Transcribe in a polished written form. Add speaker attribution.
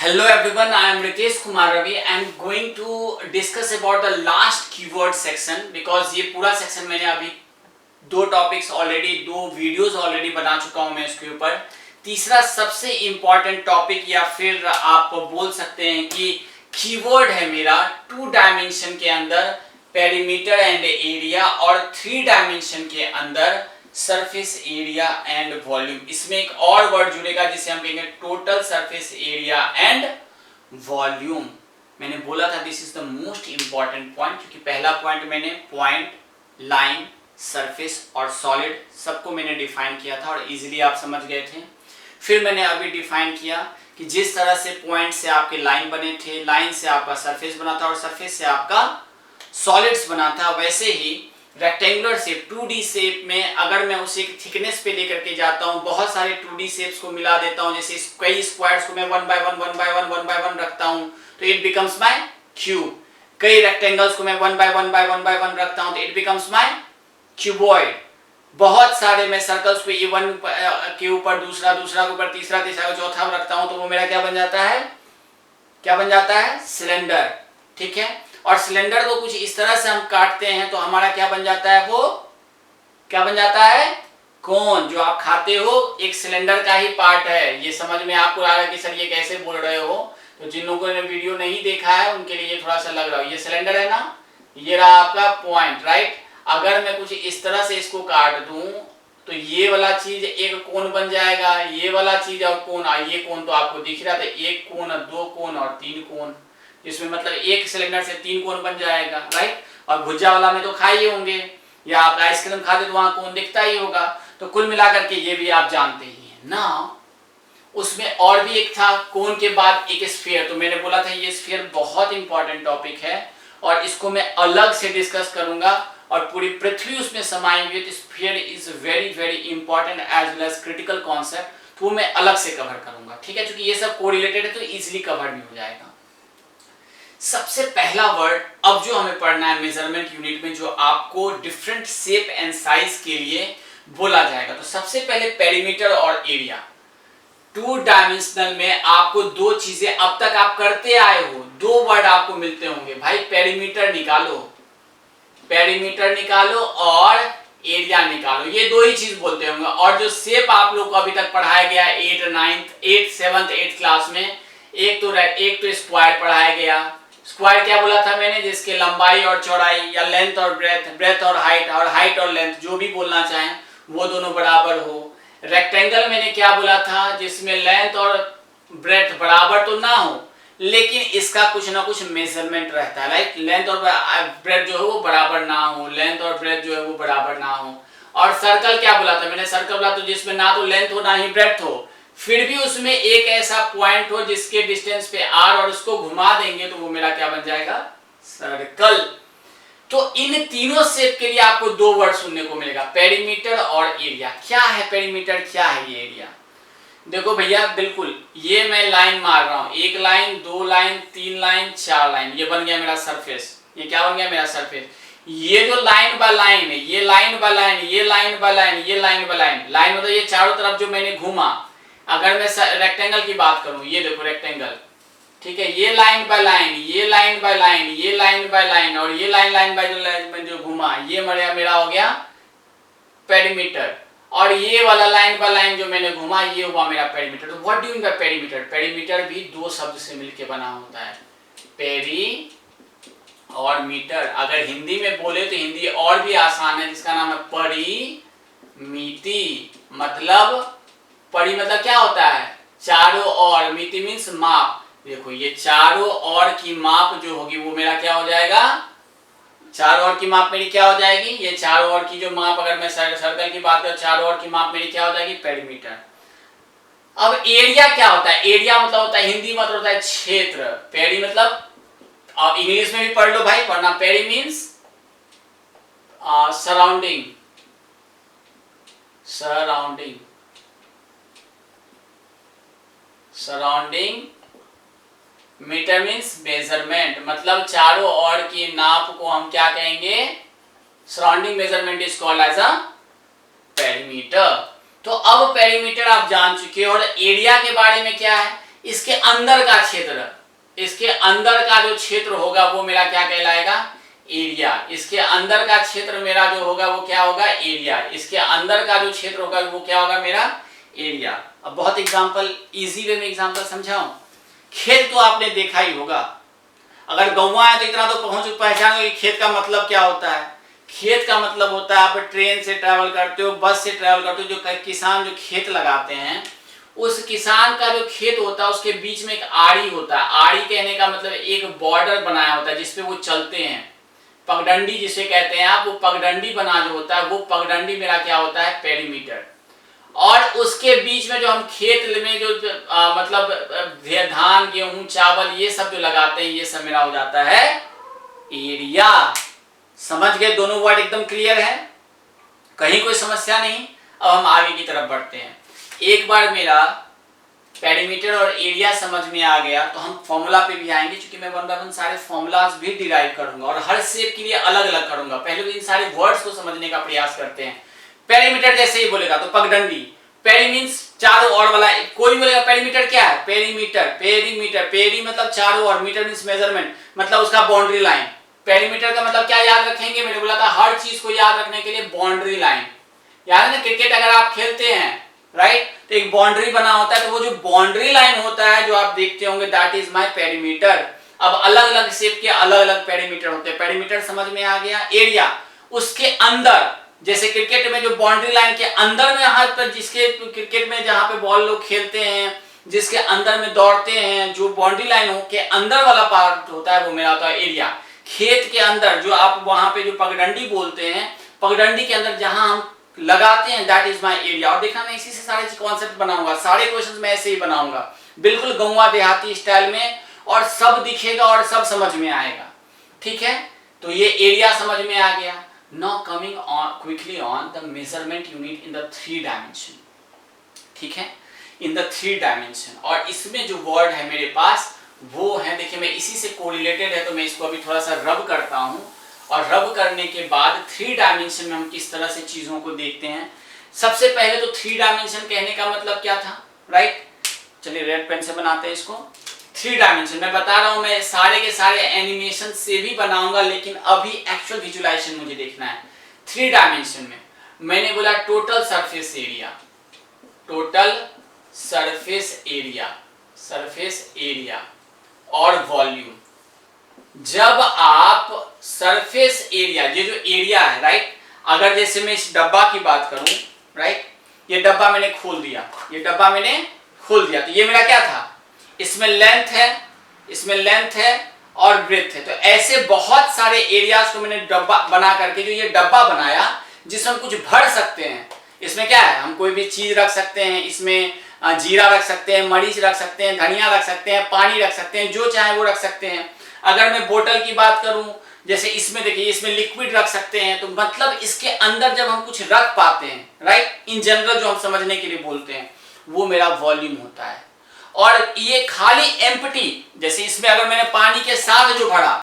Speaker 1: Hello everyone, I am Ritesh Kumar Ravi. I am going to discuss about the last keyword section because ये पूरा section मैंने अभी दो topics already, दो videos already बना चुका हूं मैं इसके ऊपर। तीसरा सबसे इम्पॉर्टेंट टॉपिक या फिर आप बोल सकते हैं कि कीवर्ड है मेरा 2 डायमेंशन के अंदर पेरीमीटर एंड एरिया और 3 डायमेंशन के अंदर सरफेस एरिया एंड वॉल्यूम। इसमें एक और वर्ड जुड़ेगा जिसे हम कहेंगे total surface area and volume. मैंने बोला था this is the most important point, क्योंकि पहला पॉइंट मैंने पॉइंट, लाइन, सरफेस और सॉलिड सबको मैंने डिफाइन किया था और इजीली आप समझ गए थे। फिर मैंने अभी डिफाइन किया कि जिस तरह से पॉइंट से आपके लाइन बने थे, लाइन से आपका सरफेस बना था और सरफेस से आपका सॉलिड्स बना था, वैसे ही रेक्टेंगुलर शेप 2D शेप में अगर मैं उसे एक थिकनेस पे लेकर के जाता हूँ, बहुत सारे 2D शेप्स को मिला देता हूँ, जैसे कई स्क्वायर्स को मैं 1 by 1 रखता हूँ तो इट बिकम्स माय क्यूब। कई रेक्टेंगल्स को मैं 1 by 1 रखता हूँ तो इट बिकम्स माय क्यूबॉइड। बहुत सारे मैं सर्कल्स को ये 1 के ऊपर दूसरा, दूसरा के ऊपर तीसरा, तीसरा को चौथा रखता हूँ तो वो मेरा क्या बन जाता है, क्या बन जाता है, सिलेंडर। ठीक है, और सिलेंडर को कुछ इस तरह से हम काटते हैं तो हमारा क्या बन जाता है, वो क्या बन जाता है, कोन। जो आप खाते हो एक सिलेंडर का ही पार्ट है। ये समझ में आपको आ रहा है कि सर ये कैसे बोल रहे हो, तो जिन लोगों ने वीडियो नहीं देखा है उनके लिए थोड़ा सा लग रहा है। ये सिलेंडर है ना, ये रहा आपका पॉइंट, राइट। अगर मैं कुछ इस तरह से इसको काट दूं तो ये वाला चीज एक कोन बन जाएगा, ये वाला चीज और कोन, ये कोन तो आपको दिख रहा था, एक कोन, 2 कोन और 3 कोन, इसमें मतलब एक सिलेंडर से 3 कोन बन जाएगा, राइट। और भुज्जा वाला में तो खाए होंगे या आप आइसक्रीम खाते तो वहां कोन दिखता ही होगा। तो कुल मिलाकर के ये भी आप जानते ही हैं ना। उसमें और भी एक था कोन के बाद एक स्फीयर, तो मैंने बोला था ये स्फीयर बहुत इंपॉर्टेंट टॉपिक है और इसको मैं अलग से डिस्कस करूंगा और पूरी पृथ्वी उसमें समाई हुई है। Sphere is very very important as well as critical concept, तो मैं अलग से कवर करूंगा। ठीक है, क्योंकि ये सब कोरिलेटेड है तो इजीली कवर भी हो जाएगा। सबसे पहला वर्ड अब जो हमें पढ़ना है मेजरमेंट यूनिट में, जो आपको डिफरेंट शेप एंड साइज के लिए बोला जाएगा, तो सबसे पहले पेरीमीटर और एरिया। 2 डायमेंशनल में आपको दो चीजें अब तक आप करते आए हो, 2 वर्ड आपको मिलते होंगे, भाई पेरीमीटर निकालो, पेरीमीटर निकालो और एरिया निकालो, ये 2 ही चीज बोलते होंगे। और जो शेप आप लोग को अभी तक पढ़ाया गया 8th 7th 8th क्लास में, एक तो स्क्वायर पढ़ाया गया। स्क्वायर क्या बोला था मैंने, जिसके लंबाई और चौड़ाई या लेंथ और ब्रेथ और हाइट और लेंथ जो भी बोलना चाहें वो दोनों बराबर हो। रेक्टेंगल मैंने क्या बोला था, जिसमें लेंथ और ब्रेथ बराबर तो ना हो लेकिन इसका कुछ ना कुछ मेजरमेंट रहता है, राइट। लेंथ और ब्रेथ जो है वो बराबर ना हो, लेंथ और ब्रेथ जो है वो बराबर ना हो। और सर्कल क्या बोला था मैंने, सर्कल बोला तो जिसमें ना तो लेंथ हो ना ही ब्रेथ हो, फिर भी उसमें एक ऐसा पॉइंट हो जिसके डिस्टेंस पे आर और उसको घुमा देंगे तो वो मेरा क्या बन जाएगा, सर्कल। तो इन तीनों शेप के लिए आपको 2 वर्ड सुनने को मिलेगा, पेरीमीटर और एरिया। क्या है पेरीमीटर, क्या है ये एरिया। देखो भैया, बिल्कुल ये मैं लाइन मार रहा हूं, 1 लाइन 2 लाइन 3 लाइन 4 लाइन, ये बन गया मेरा सरफेस। ये क्या बन गया मेरा सरफेस। ये जो लाइन बाय लाइन है, ये लाइन बाय लाइन, ये लाइन बाय लाइन, ये लाइन बाय लाइन, लाइन मतलब ये चारों तरफ जो मैंने घूमा। अगर मैं रेक्टेंगल की बात करूं, ये देखो रेक्टेंगल, ठीक है, ये लाइन बाय लाइन, ये लाइन बाय लाइन, ये लाइन बाय लाइन और ये लाइन बाय लाइन जो घूमा, ये मेरा हो गया पेरीमीटर। और ये वाला लाइन बाय लाइन जो मैंने घुमा, ये हुआ मेरा पेरीमीटर। तो what do you mean by perimeter. Perimeter भी 2 शब्द से मिलकर बना होता है, पेरी और मीटर। अगर हिंदी में बोले तो हिंदी और भी आसान है, जिसका नाम है परिमिति। मतलब परि मतलब क्या होता है, चारों ओर, मिति मीन्स माप। देखो ये चारों ओर की माप जो होगी वो मेरा क्या हो जाएगा, चारों ओर की माप मेरी क्या हो जाएगी, ये चारों ओर की जो माप, अगर मैं सर्कल की बात करूं, चारों ओर की माप मेरी क्या हो जाएगी, पेरीमीटर। अब एरिया क्या होता है, एरिया मतलब होता है, हिंदी मतलब होता है क्षेत्र, पेरी मतलब, और इंग्लिश में भी पढ़ लो भाई, वरना peri means surrounding, surrounding, surrounding. Meter means measurement, मतलब चारों ओर की नाप को हम क्या कहेंगे, surrounding measurement is called as a perimeter. तो अब पेरीमीटर आप जान चुके हो। और एरिया के बारे में क्या है, इसके अंदर का क्षेत्र, इसके अंदर का जो क्षेत्र होगा वो मेरा क्या कहलाएगा, एरिया। इसके अंदर का क्षेत्र मेरा जो होगा वो क्या होगा, एरिया। इसके अंदर का जो क्षेत्र होगा वो क्या होगा, मेरा एरिया। अब बहुत एग्जांपल, इजी वे में एग्जांपल समझाऊं। खेत तो आपने देखा ही होगा, अगर गौवा है तो इतना तो पहचानो कि खेत का मतलब क्या होता है। खेत का मतलब होता है आप ट्रेन से ट्रैवल करते हो, बस से ट्रैवल करते हो, जो किसान जो खेत लगाते हैं, उस किसान का जो खेत होता है उसके बीच में एक आड़ी होता है। आड़ी कहने का मतलब एक बॉर्डर बनाया होता है जिसपे वो चलते हैं, पगडंडी जिसे कहते हैं आप, वो पगडंडी बना जो होता है, वो पगडंडी मेरा क्या होता है, पेरीमीटर। और उसके बीच में जो हम खेत में जो मतलब धान गेहूं चावल ये सब जो लगाते हैं, ये सब मेरा हो जाता है एरिया। समझ गए, दोनों वर्ड एकदम क्लियर है, कहीं कोई समस्या नहीं। अब हम आगे की तरफ बढ़ते हैं। एक बार मेरा पेरीमीटर और एरिया समझ में आ गया तो हम फॉर्मूला पे भी आएंगे, क्योंकि मैं 1 बाय 1 सारे फॉर्मूलाज भी डिराइव करूंगा और हर शेप के लिए अलग अलग करूंगा। पहले तो इन सारे वर्ड्स को समझने का प्रयास करते हैं। पेरीमीटर जैसे ही बोलेगा तो पगडंडी, पेरी मींस चारों ओर वाला, कोई बोलेगा पेरीमीटर क्या है, पेरीमीटर, पेरीमीटर, पेरी मतलब चारों ओर, मीटर मींस मेजरमेंट, मतलब उसका बाउंड्री लाइन। पेरीमीटर का मतलब क्या याद रखेंगे, मैंने बोला था हर चीज को याद रखने के लिए बाउंड्री लाइन। याद है ना, क्रिकेट अगर आप खेलते हैं राइट, तो एक बाउंड्री बना होता है, तो वो जो बाउंड्री लाइन होता है जो आप देखते होंगे, दैट इज माय पेरीमीटर। अब अलग अलग शेप के अलग अलग पेरीमीटर होते हैं। पेरीमीटर समझ में आ गया। एरिया, उसके अंदर, जैसे क्रिकेट में जो बाउंड्री लाइन के अंदर में हाथ पर, जिसके क्रिकेट में जहां पे बॉल लोग खेलते हैं, जिसके अंदर में दौड़ते हैं, जो बाउंड्री लाइन हो के अंदर वाला पार्ट होता है वो मेरा होता है एरिया। खेत के अंदर जो आप वहां पे जो पगडंडी बोलते हैं, पगडंडी के अंदर जहां हम लगाते हैं, दैट इज माय एरिया। और देखना मैं इसी से सारे कॉन्सेप्ट बनाऊंगा, सारे क्वेश्चंस मैं ऐसे ही बनाऊंगा, बिल्कुल गौवा देहाती स्टाइल में, और सब दिखेगा और सब समझ में आएगा। ठीक है, तो ये एरिया समझ में आ गया। Now coming on quickly on the measurement unit in the 3 dimension. ठीक है, इन द 3 डायमेंशन। और इसमें जो वर्ड है मेरे पास वो है, देखिए मैं इसी से कोरिलेटेड है तो मैं इसको अभी थोड़ा सा रब करता हूं, और रब करने के बाद 3 डायमेंशन में हम किस तरह से चीजों को देखते हैं। सबसे पहले तो 3 डायमेंशन कहने का मतलब क्या था, राइट। चलिए रेड पेन से बनाते हैं इसको। 3 डायमेंशन मैं बता रहा हूं, मैं सारे के सारे एनिमेशन से भी बनाऊंगा, लेकिन अभी एक्चुअल विजुअलाइजेशन मुझे देखना है। 3 डायमेंशन में मैंने बोला total surface area, total surface area, surface area और वॉल्यूम। जब आप सरफेस एरिया, ये जो एरिया है राइट, अगर जैसे मैं इस डब्बा की बात करूं राइट, ये डब्बा मैंने खोल दिया, ये डब्बा मैंने खोल दिया, तो ये मेरा क्या था, इसमें लेंथ है, इसमें लेंथ है और ब्रेथ है। तो ऐसे बहुत सारे एरियाज को मैंने डब्बा बना करके जो ये डब्बा बनाया, जिसमें हम कुछ भर सकते हैं। इसमें क्या है, हम कोई भी चीज रख सकते हैं, इसमें जीरा रख सकते हैं, मरीच रख सकते हैं, धनिया रख सकते हैं, पानी रख सकते हैं, जो चाहे वो रख सकते हैं। अगर मैं बोतल की बात करूं, जैसे इसमें देखिए, इसमें लिक्विड रख सकते हैं। तो मतलब इसके अंदर जब हम कुछ रख पाते हैं राइट, इन जनरल जो हम समझने के लिए बोलते हैं, वो मेरा वॉल्यूम होता है। और ये खाली एम्प्टी, जैसे इसमें अगर मैंने पानी के साथ जो भरा,